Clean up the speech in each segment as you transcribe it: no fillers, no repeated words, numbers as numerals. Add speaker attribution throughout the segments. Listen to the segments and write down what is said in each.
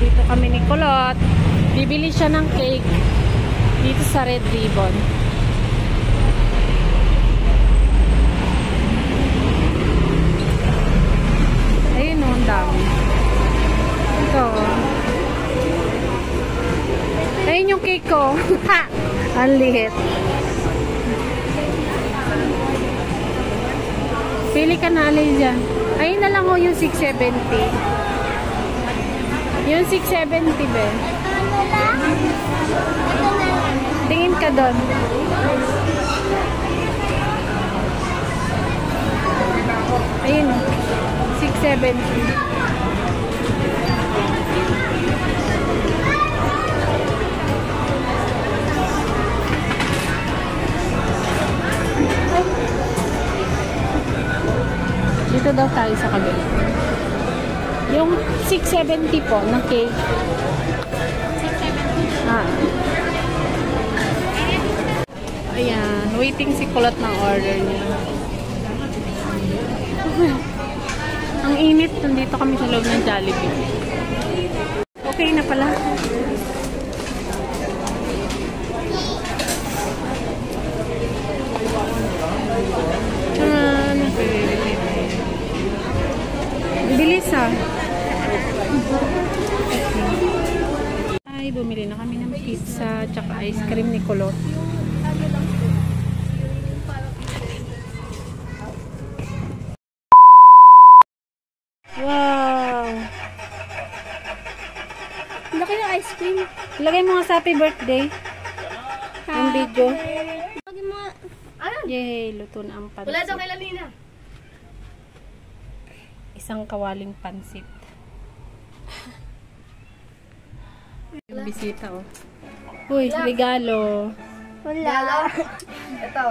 Speaker 1: Dito kami ni Kulot. Bibili siya ng cake dito sa Red Ribbon. Ayun o, ang dami. Ito. Ayun yung cake ko. Ha! Ang liit. Pili ka na alay dyan. Ayun na lang o yung 670. Yung 670 be. Tingin ka doon. Ayun o. 670. Dito daw tayo sa kabila. Yung 670 po na cake. 670? Ah. Ayan. Waiting si Kulot ng order niya. Ang init. Nandito kami sa loob ng Jollibee. Okay na pala. Bilis ah. Ay, bumili na kami ng pizza tsaka ice cream ni Kulot. Wow!
Speaker 2: Laki yung ice cream.
Speaker 1: Lagay mo nga sa happy birthday. Yung video.
Speaker 2: Lagi mo. Ano?
Speaker 1: Yay, luto na ang pansit.
Speaker 2: Wala daw kay Lamina.
Speaker 1: Isang kawaling pansit. Yung bisita oh. Uy, regalo.
Speaker 2: Wala. Ito.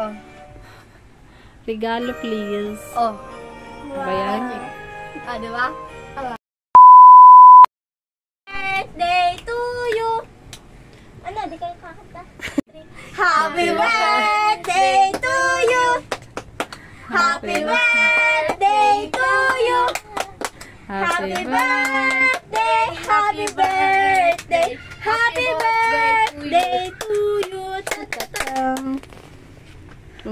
Speaker 1: Regalo please.
Speaker 2: Oh.
Speaker 1: Ba yan?
Speaker 2: Ah, diba? Birthday to you. Ano, di kayo kakanta? Happy birthday to you. Happy birthday to you. Happy birthday, happy birthday, happy birthday to you.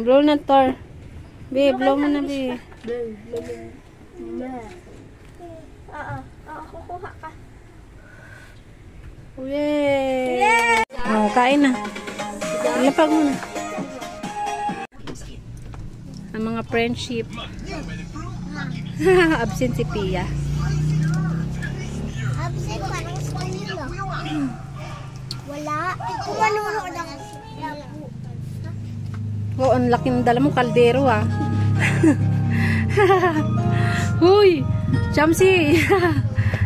Speaker 1: Blow na, Tor. Be, blow mo na, be.
Speaker 2: Kukuha ka.
Speaker 1: Yay! Oh, kain na. Lapag mo na. Ang mga friendship. Absent si Pia.
Speaker 2: Absent pa ng school nila. Wala. Kung ano ako lang.
Speaker 1: Oh, ang laking dala mo, kaldero ah. Huy! Chamsi!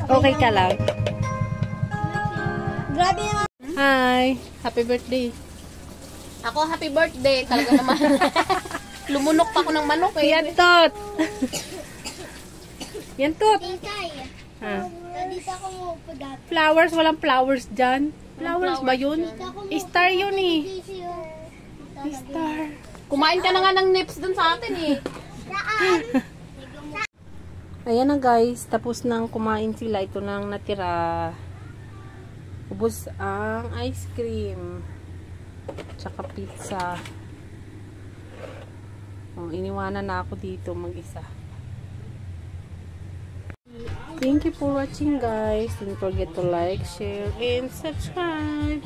Speaker 1: Okay ka lang?
Speaker 2: Grabe naman.
Speaker 1: Hi! Happy birthday!
Speaker 3: Ako, happy birthday. Talaga naman. Lumunok pa ako ng manok eh.
Speaker 1: Yan tot! Yan tot!
Speaker 2: Titay.
Speaker 1: Ah.
Speaker 2: Dito ako mo dati.
Speaker 1: Flowers, walang flowers dyan. Flowers ba yun? Star yun eh. Star.
Speaker 3: Kumain ka na nga ng nips dun sa atin eh.
Speaker 1: Ayan na guys, tapos nang kumain sila. Ito nang natira. Ubus ang ice cream. Tsaka pizza. Oh, iniwanan na ako dito mag-isa. Thank you for watching guys. Don't forget to like, share, and subscribe.